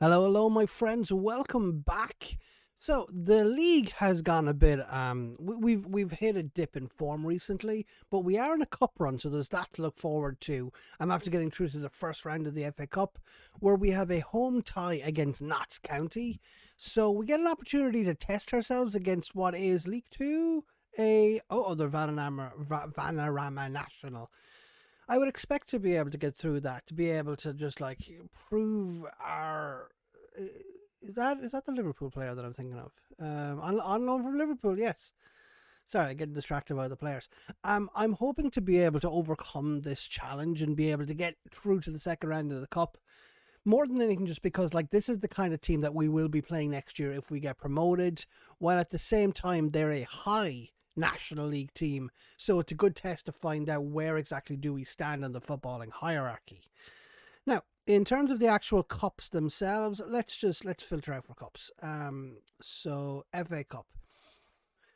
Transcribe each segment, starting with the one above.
Hello, hello, my friends. Welcome back. So the league has gone a bit. We've hit a dip in form recently, but we are in a cup run, so there's that to look forward to. I'm after getting through to the first round of the FA Cup, where we have a home tie against Notts County. So we get an opportunity to test ourselves against what is League Two, they're Vanarama National. I would expect to be able to get through that, to be able to just like prove our. Is that the Liverpool player that I'm thinking of? On loan from Liverpool, yes. Sorry, I'm getting distracted by the players. I'm hoping to be able to overcome this challenge and be able to get through to the second round of the cup. More than anything, just because like this is the kind of team that we will be playing next year if we get promoted, while at the same time they're a high National League team. So it's a good test to find out where exactly do we stand on the footballing hierarchy. Now, in terms of the actual cups themselves, let's filter out for cups. So FA Cup.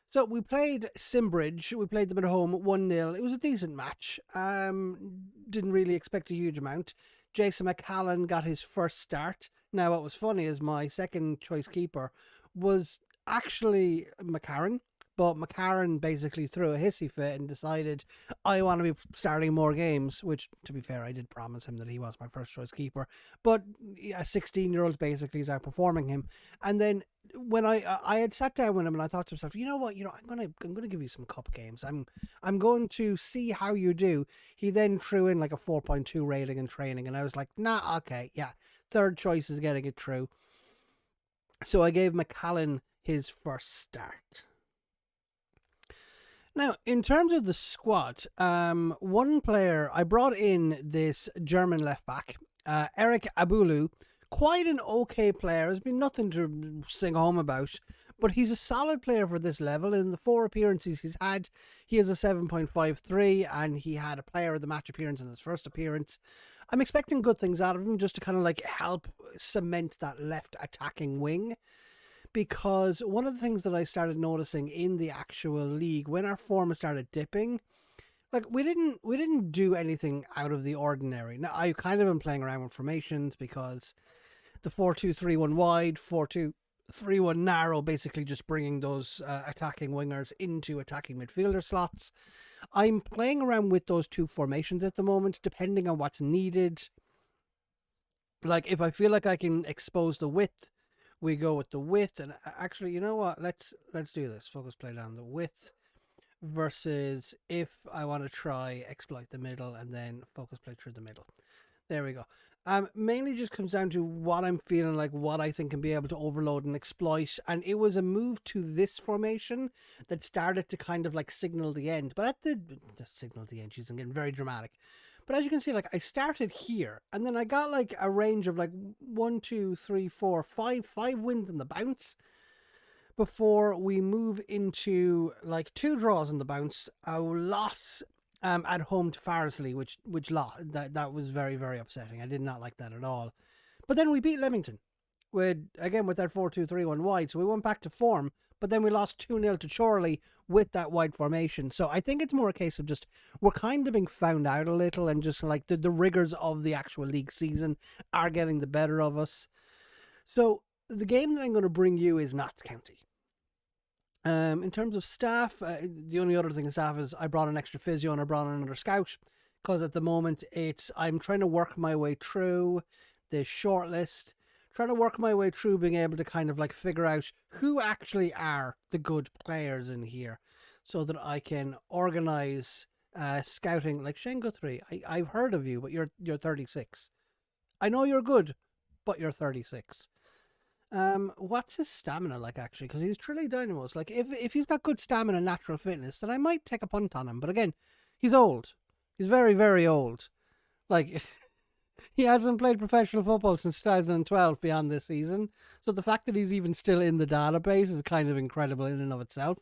So we played Simbridge. We played them at home 1-0. It was a decent match. Didn't really expect a huge amount. Jason McCallan got his first start. Now, what was funny is my second choice keeper was actually McCarran, but McCarran basically threw a hissy fit and decided, I want to be starting more games, which, to be fair, I did promise him that he was my first choice keeper. But a 16-year-old basically is outperforming him. And then when I had sat down with him and I thought to myself, you know what, I'm gonna give you some cup games. I'm going to see how you do. He then threw in like a 4.2 rating in training, and I was like, nah, okay, yeah, third choice is getting it through. So I gave McCallan his first start. Now, in terms of the squad, one player I brought in this German left back, Eric Abulu. Quite an okay player. Has been nothing to sing home about, but he's a solid player for this level. In the 4 appearances he's had, he has a 7.53, and he had a player of the match appearance in his first appearance. I'm expecting good things out of him, just to kind of like help cement that left attacking wing, because one of the things that I started noticing in the actual league when our form started dipping, like we didn't do anything out of the ordinary. Now I kind of been playing around with formations because the 4-2-3-1 wide, 4-2-3-1 narrow, basically just bringing those attacking wingers into attacking midfielder slots. I'm playing around with those two formations at the moment, depending on what's needed. Like if I feel like I can expose the width, we go with the width. And actually, you know what? Let's do this. Focus play down the width versus if I want to try exploit the middle and then focus play through the middle. There we go. Mainly just comes down to what I'm feeling like, what I think can be able to overload and exploit. And it was a move to this formation that started to kind of like signal the end. But at the signal the end, she's getting very dramatic. But as you can see, like I started here, and then I got like a range of like 1, 2, 3, 4, 5 wins in the bounce before we move into like 2 draws in the bounce, a loss at home to Farsley, which lost. That was very, very upsetting. I did not like that at all. But then we beat Leamington with that 4-2-3-1 wide, so we went back to form. But then we lost 2-0 to Chorley with that wide formation. So I think it's more a case of just we're kind of being found out a little, and just like the rigors of the actual league season are getting the better of us. So the game that I'm going to bring you is Notts County. In terms of staff, the only other thing in staff is I brought an extra physio and I brought in another scout, because at the moment I'm trying to work my way through the shortlist, trying to work my way through being able to kind of like figure out who actually are the good players in here, so that I can organize scouting. Like Shane Guthrie, I've heard of you, but you're 36. I know you're good, but you're 36. What's his stamina like actually? Because he's truly dynamos. Like if he's got good stamina and natural fitness, then I might take a punt on him. But again, he's old. He's very, very old. Like he hasn't played professional football since 2012 beyond this season. So the fact that he's even still in the database is kind of incredible in and of itself.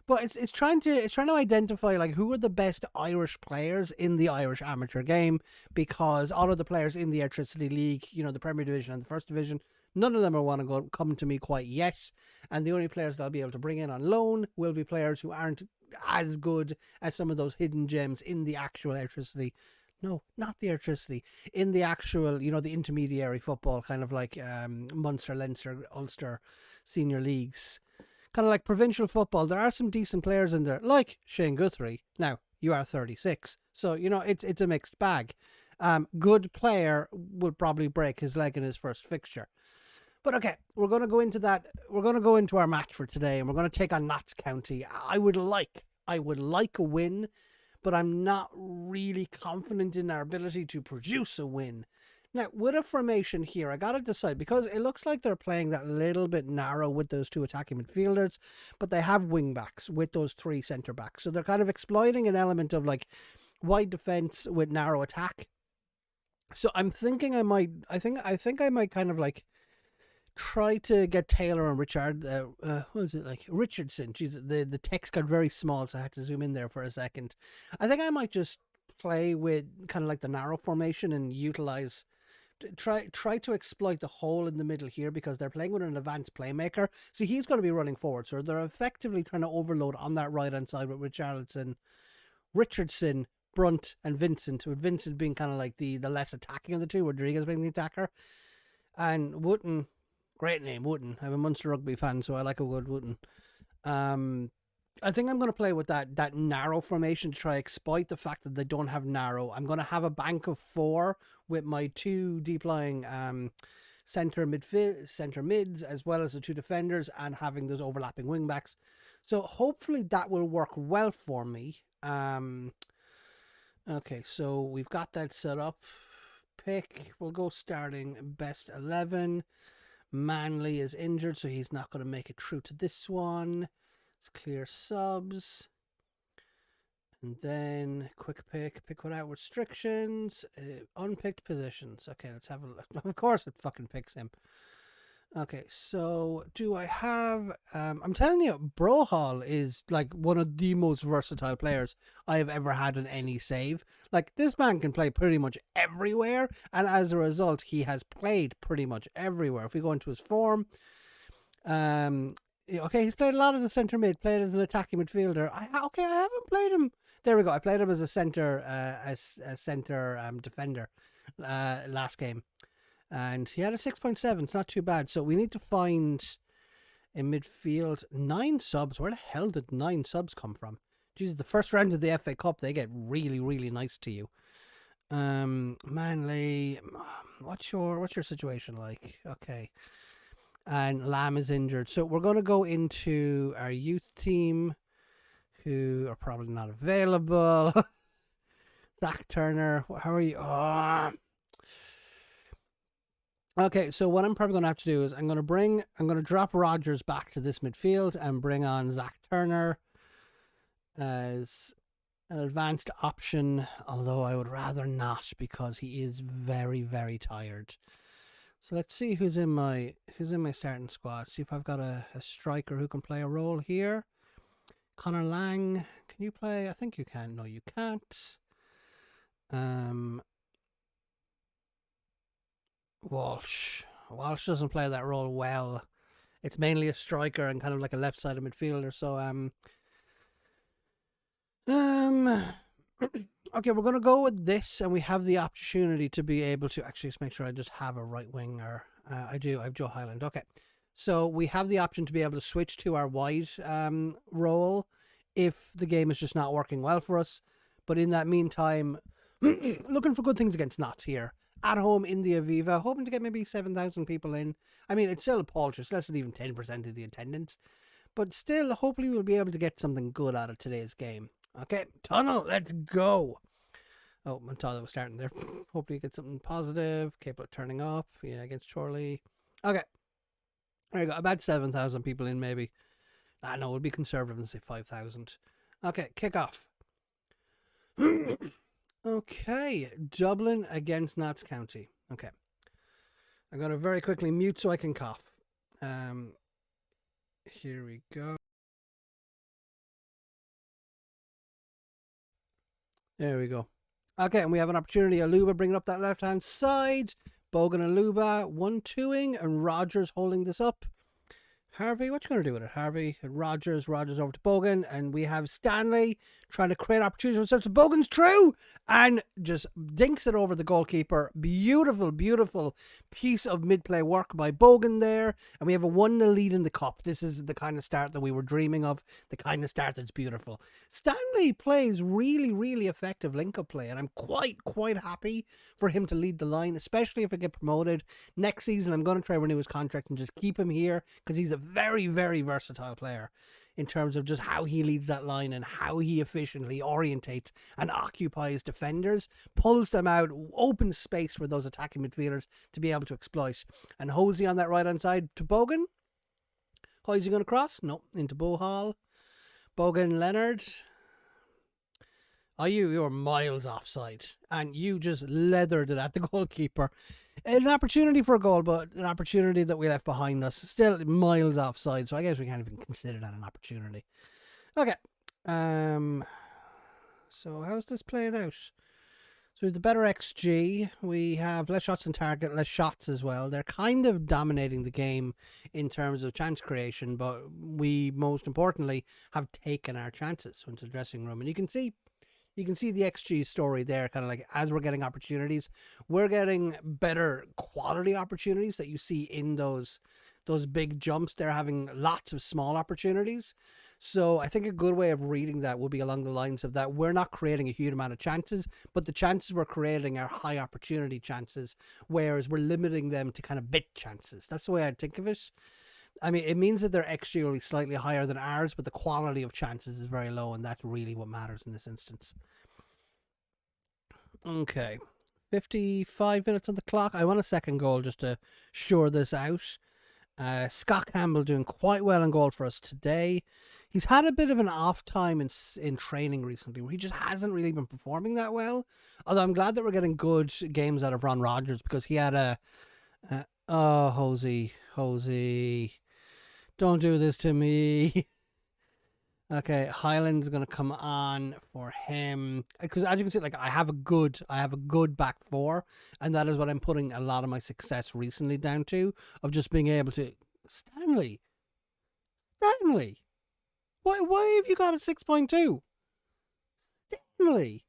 But it's trying to identify like who are the best Irish players in the Irish amateur game, because all of the players in the Electricity League, the Premier Division and the First Division, none of them are want to come to me quite yet, and the only players that I'll be able to bring in on loan will be players who aren't as good as some of those hidden gems in the actual Electricity No, not the electricity. In the actual, the intermediary football, kind of like Munster, Leinster, Ulster senior leagues. Kind of like provincial football. There are some decent players in there, like Shane Guthrie. Now, you are 36, so, it's a mixed bag. Good player will probably break his leg in his first fixture. But okay, we're going to go into that. We're going to go into our match for today, and we're going to take on Notts County. I would like a win, but I'm not really confident in our ability to produce a win. Now, with a formation here, I got to decide, because it looks like they're playing that little bit narrow with those two attacking midfielders, but they have wing backs with those three centre backs. So they're kind of exploiting an element of like wide defence with narrow attack. So I'm thinking I might kind of like try to get Taylor and what was it, like Richardson? Jeez, the text got very small, so I had to zoom in there for a second. I think I might just play with kind of like the narrow formation and try to exploit the hole in the middle here, because they're playing with an advanced playmaker. So he's going to be running forward. So they're effectively trying to overload on that right hand side with Richardson, Brunt, and Vincent. With Vincent being kind of like the less attacking of the two, Rodriguez being the attacker, and Wooten. Great name, Wooten. I'm a Munster rugby fan, so I like a good Wooten. I think I'm going to play with that narrow formation to try exploit the fact that they don't have narrow. I'm going to have a bank of 4 with my 2 deep-lying centre mids, as well as the 2 defenders, and having those overlapping wing backs. So hopefully that will work well for me. Okay, so we've got that set up. We'll go starting best 11. Manley is injured, so he's not going to make it through to this one. Let's clear subs. And then quick pick without restrictions. Unpicked positions. Okay, let's have a look. Of course it fucking picks him. Okay, so do I have... I'm telling you, Brohall is like one of the most versatile players I have ever had in any save. Like, this man can play pretty much everywhere, and as a result, he has played pretty much everywhere. If we go into his form... okay, he's played a lot as a centre mid, played as an attacking midfielder. I haven't played him. There we go. I played him as a centre defender last game. And he had a 6.7. It's not too bad. So we need to find in midfield 9 subs. Where the hell did 9 subs come from? Jesus, the first round of the FA Cup, they get really, really nice to you. Manley, what's your situation like? Okay. And Lamb is injured. So we're going to go into our youth team, who are probably not available. Zach Turner, how are you? Oh. Okay, so what I'm probably going to have to do is I'm going to drop Rogers back to this midfield and bring on Zach Turner as an advanced option, although I would rather not, because he is very, very tired. So let's see who's in my starting squad. See if I've got a striker who can play a role here. Connor Lang, can you play? I think you can. No, you can't. Walsh doesn't play that role well. It's mainly a striker and kind of like a left-sided midfielder. So okay, we're gonna go with this, and we have the opportunity to be able to actually just make sure I just have a right winger. I do. I have Joe Highland. Okay, so we have the option to be able to switch to our wide role if the game is just not working well for us. But in that meantime, looking for good things against Notts here. At home in the Aviva, hoping to get maybe 7,000 people in. I mean, it's still a paltry, it's less than even 10% of the attendance. But still, hopefully we'll be able to get something good out of today's game. Okay, Tunnel, let's go. Oh, I thought I was starting there. Hopefully you get something positive. Capable of turning off. Yeah, against Chorley. Okay. There you go. About 7,000 people in, maybe. No, we'll be conservative and say 5,000. Okay, kick off. Okay, Dublin against Notts County. Okay. I'm going to very quickly mute so I can cough. Here we go. There we go. Okay, and we have an opportunity. Aluba bringing up that left-hand side. Bogan and Aluba 1-2ing, and Rogers holding this up. Harvey, what you going to do with it? Harvey, Rogers over to Bogan, and we have Stanley trying to create opportunities for himself. So Bogan's true and just dinks it over the goalkeeper. Beautiful, beautiful piece of mid-play work by Bogan there. And we have a 1-0 lead in the cup. This is the kind of start that we were dreaming of, the kind of start that's beautiful. Stanley plays really, really effective link-up play, and I'm quite happy for him to lead the line, especially if I get promoted. Next season, I'm going to try to renew his contract and just keep him here because he's a very, very versatile player in terms of just how he leads that line and how he efficiently orientates and occupies defenders, pulls them out, opens space for those attacking midfielders to be able to exploit. And Hosey on that right-hand side to Bogan. Hosey going to cross? No, into Bohal. Bogan, Leonard. Oh, you're miles offside. And you just leathered it at the goalkeeper. An opportunity for a goal, but an opportunity that we left behind us. Still miles offside, so I guess we can't even consider that an opportunity. Okay. So how's this playing out? So we have the better XG. We have less shots on target, less shots as well. They're kind of dominating the game in terms of chance creation, but we most importantly have taken our chances into the dressing room. And you can see the XG story there, kind of like as we're getting opportunities, we're getting better quality opportunities that you see in those big jumps. They're having lots of small opportunities. So I think a good way of reading that would be along the lines of that we're not creating a huge amount of chances, but the chances we're creating are high opportunity chances, whereas we're limiting them to kind of bit chances. That's the way I'd think of it. I mean, it means that their XG will be slightly higher than ours, but the quality of chances is very low, and that's really what matters in this instance. Okay, 55 minutes on the clock. I want a second goal just to shore this out. Scott Campbell doing quite well in goal for us today. He's had a bit of an off time in training recently where he just hasn't really been performing that well. Although I'm glad that we're getting good games out of Ron Rodgers because he had Hosey, don't do this to me. Okay, Highland's going to come on for him because as you can see, like I have a good back four, and that is what I'm putting a lot of my success recently down to, of just being able to Stanley. Why have you got a 6.2? Stanley.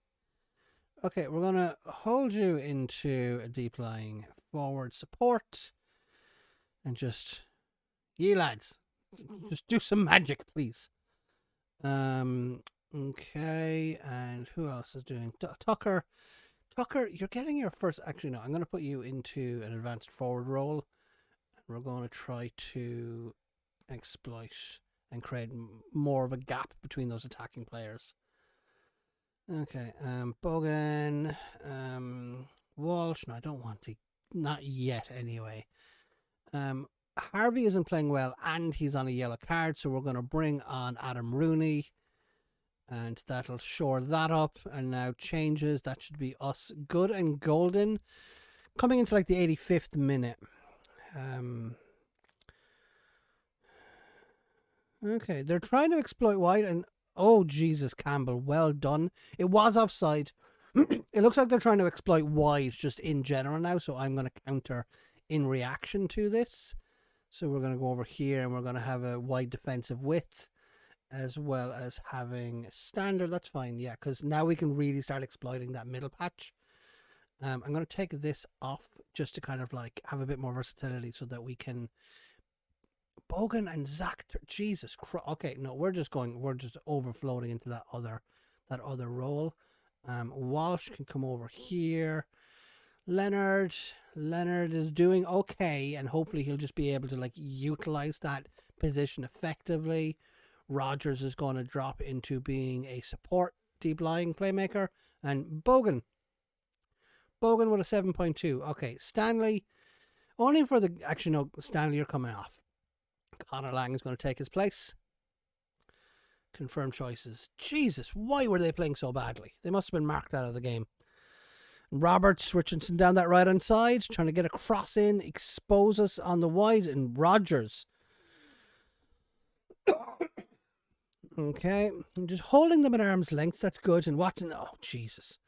Okay, we're going to hold you into a deep lying forward support and just lads, just do some magic, please. Okay, and who else is doing? Tucker, you're getting your first. Actually, no, I'm going to put you into an advanced forward role, and we're going to try to exploit and create more of a gap between those attacking players. Okay, Bogan, Walsh. No, I don't want to. Not yet, anyway. Harvey isn't playing well and he's on a yellow card, so we're going to bring on Adam Rooney and that'll shore that up. And now changes, that should be us good and golden coming into like the 85th minute. Okay, they're trying to exploit wide and oh Jesus, Campbell, well done. It was offside. It looks like they're trying to exploit wide just in general now, so I'm going to counter in reaction to this. So we're going to go over here and we're going to have a wide defensive width as well as having standard. That's fine, yeah, because now we can really start exploiting that middle patch. I'm going to take this off just to kind of like have a bit more versatility so that we can... Bogan and Zach, Jesus Christ. Okay, no, we're just overflowing into that other role. Walsh can come over here. Leonard is doing okay, and hopefully he'll just be able to like utilize that position effectively. Rodgers is going to drop into being a support deep lying playmaker, and Bogan with a 7.2. Okay, Stanley only for the actually no, Stanley, you're coming off. Connor Lang is going to take his place. Confirmed choices. Jesus, why were they playing so badly? They must have been marked out of the game. Roberts Richardson down that right hand side, trying to get a cross in, expose us on the wide, and Rodgers. Okay, I'm just holding them at arm's length. That's good. And Watson, oh Jesus!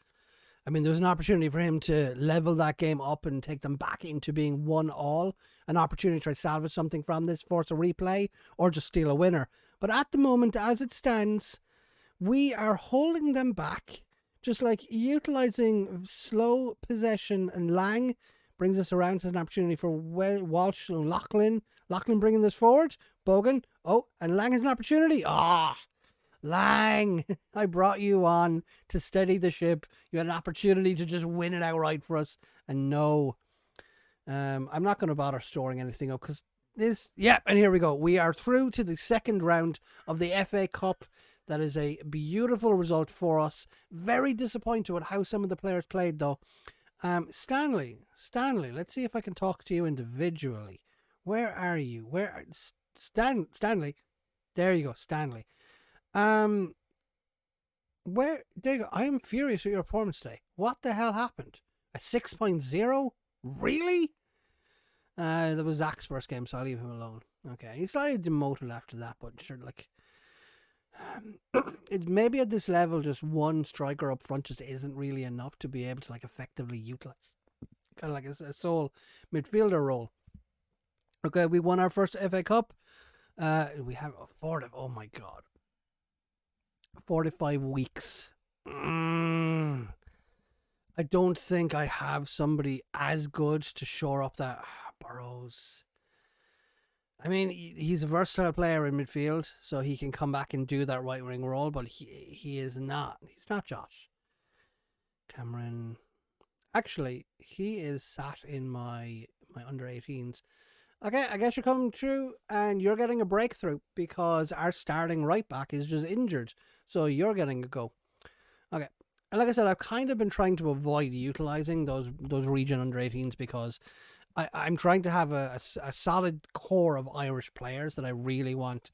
I mean, there was an opportunity for him to level that game up and take them back into being 1-1. An opportunity to try to salvage something from this, force a replay, or just steal a winner. But at the moment, as it stands, We are holding them back, just like utilizing slow possession, and Lang brings us around to an opportunity for Walsh and Lachlan. Lachlan bringing this forward. Bogan. Oh, and Lang has an opportunity. Lang, I brought you on to steady the ship. You had an opportunity to just win it outright for us. And no, I'm not going to bother storing anything up because this, yeah, and here we go. We are through to the second round of the FA Cup. That is a beautiful result for us. Very disappointed with how some of the players played, though. Stanley, let's see if I can talk to you individually. Where are you? Stanley? There you go, Stanley. Where? There you go. I am furious with your performance today. What the hell happened? A 6.0? Really? That was Zach's first game, so I'll leave him alone. Okay, he's slightly demoted after that, but sure, like, it maybe at this level, just one striker up front just isn't really enough to be able to like effectively utilize kind of like a sole midfielder role. Okay, we won our first FA Cup. We have a 45 weeks. I don't think I have somebody as good to shore up that. Burrows. I mean, he's a versatile player in midfield, so he can come back and do that right wing role, but he is not. He's not Josh. Cameron. Actually, he is sat in my under 18s. Okay, I guess you're coming through and you're getting a breakthrough because our starting right back is just injured. So you're getting a go. Okay. And like I said, I've kind of been trying to avoid utilising those region under 18s because I'm trying to have a solid core of Irish players that I really want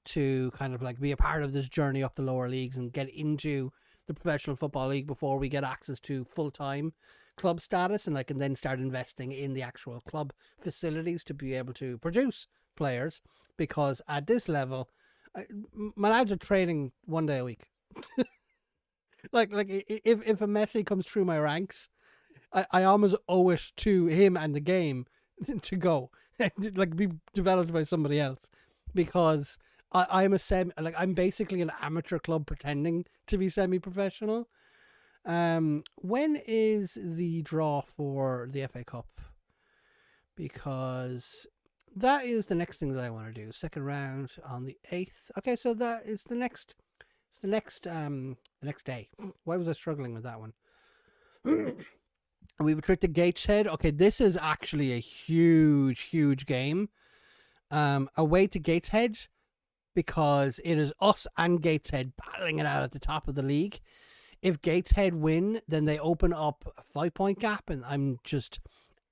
to kind of like be a part of this journey up the lower leagues and get into the professional football league before we get access to full-time club status, and I can then start investing in the actual club facilities to be able to produce players, because at this level my lads are training 1 day a week. like if a Messi comes through my ranks, I almost owe it to him and the game to go like be developed by somebody else, because I'm I'm basically an amateur club pretending to be semi-professional. When is the draw for the FA Cup? Because that is the next thing that I want to do. Second round on the 8th. Okay, so that is the next. It's the next day. Why was I struggling with that one? We have a trip to Gateshead. Okay, this is actually a huge game. Away to Gateshead, because it is us and Gateshead battling it out at the top of the league. If Gateshead win, then they open up a 5-point gap, and I'm just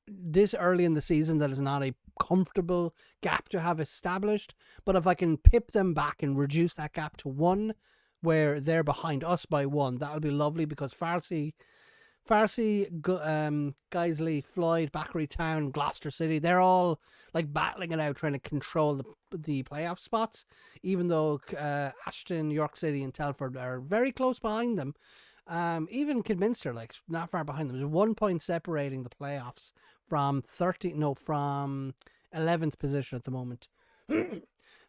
this early in the season, that is not a comfortable gap to have established. But if I can pip them back and reduce that gap to 1, where they're behind us by 1, that'll be lovely, because Farsi, Guiseley, Floyd, Backery Town, Gloucester City, they're all like battling it out, trying to control the playoff spots, even though Ashton, York City and Telford are very close behind them. Even Kidminster, like, not far behind them. There's 1 point separating the playoffs from 11th position at the moment.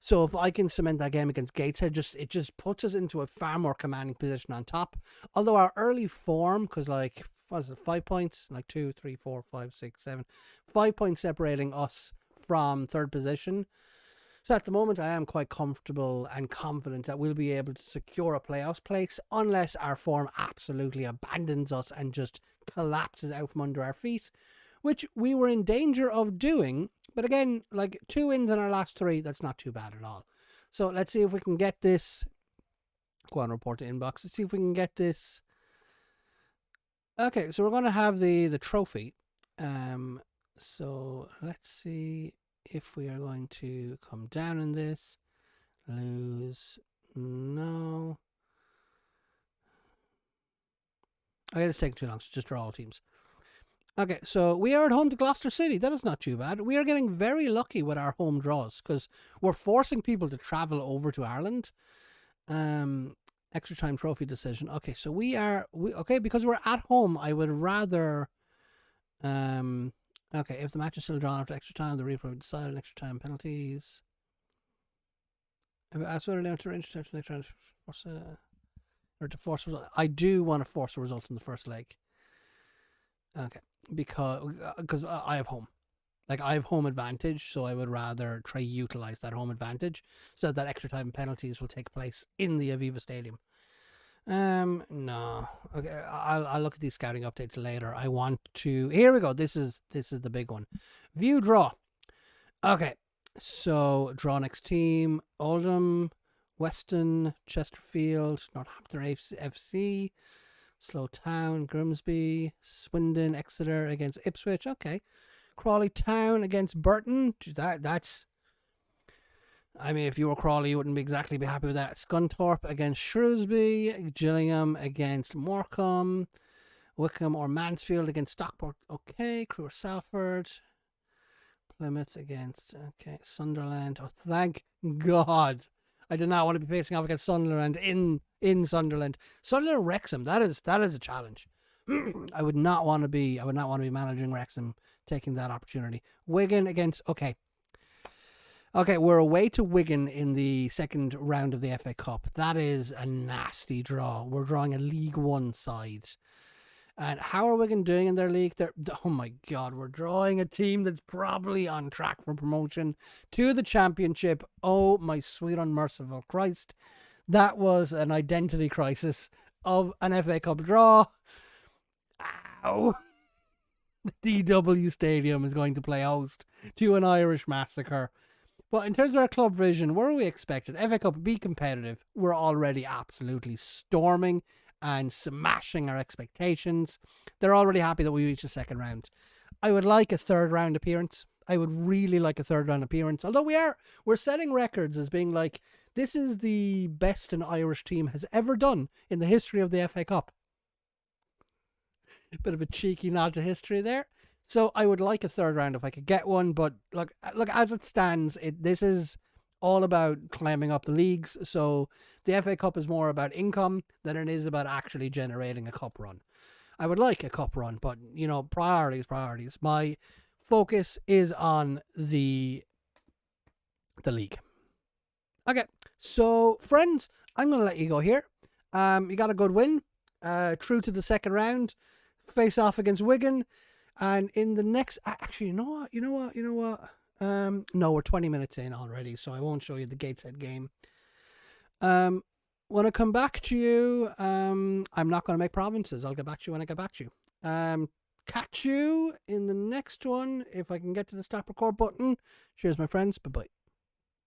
So if I can cement that game against Gateshead, it just puts us into a far more commanding position on top. Although our early form, because like, what is it, 5 points? Like 2, 3, 4, 5, 6, 7. 5 points separating us from third position. So at the moment, I am quite comfortable and confident that we'll be able to secure a playoffs place, unless our form absolutely abandons us and just collapses out from under our feet, which we were in danger of doing. But again, like, 2 wins in our last 3, that's not too bad at all. So let's see if we can get this. Go on, report to inbox. Let's see if we can get this. Okay, so we're going to have the trophy. So let's see if we are going to come down in this. Lose. No. Okay, it's taking too long, so just draw all teams. Okay, so we are at home to Gloucester City. That is not too bad. We are getting very lucky with our home draws, because we're forcing people to travel over to Ireland. Extra time trophy decision. Okay, so because we're at home, I would rather. Okay, if the match is still drawn after extra time, the replay will decide on extra time penalties. As whether to enter extra time. Or to force a result. I do want to force a result in the first leg. Okay. Because I have home. Like, I have home advantage, so I would rather try utilize that home advantage so that extra time penalties will take place in the Aviva Stadium. No. Okay, I'll look at these scouting updates later. I want to. Here we go. This is the big one. View draw. Okay, so draw next team: Oldham, Weston, Chesterfield, Northampton FC, Slough Town, Grimsby, Swindon, Exeter against Ipswich. Okay. Crawley Town against Burton. That's. I mean, if you were Crawley, you wouldn't exactly be happy with that. Scunthorpe against Shrewsbury. Gillingham against Morecambe. Wickham or Mansfield against Stockport. Okay. Crewe or Salford. Plymouth against. Okay. Sunderland. Oh, thank God. I do not want to be facing off against Sunderland in Sunderland. Sunderland Wrexham. That is a challenge. I would not want to be managing Wrexham, taking that opportunity. Wigan against. Okay, we're away to Wigan in the second round of the FA Cup. That is a nasty draw. We're drawing a League One side. And how are Wigan doing in their league? Oh my God, we're drawing a team that's probably on track for promotion to the Championship. Oh my sweet unmerciful Christ. That was an identity crisis of an FA Cup draw. Ow. The DW Stadium is going to play host to an Irish massacre. But in terms of our club vision, what are we expecting? FA Cup, be competitive. We're already absolutely storming and smashing our expectations. They're already happy that we reached the second round. I would like a third round appearance. I would really like a third round appearance. Although we're setting records as being like, this is the best an Irish team has ever done in the history of the FA Cup. Bit of a cheeky nod to history there. So I would like a third round if I could get one. But look, as it stands, this is all about climbing up the leagues. So the FA Cup is more about income than it is about actually generating a cup run. I would like a cup run, but priorities. My focus is on the league. Okay, so friends, I'm going to let you go here. You got a good win, through to the second round. Face off against Wigan, and in the next, actually, you know what? No, we're 20 minutes in already, so I won't show you the Gateshead game. When I come back to you, I'm not going to make promises. I'll get back to you when I get back to you. Catch you in the next one if I can get to the stop record button. Cheers, my friends. Bye bye.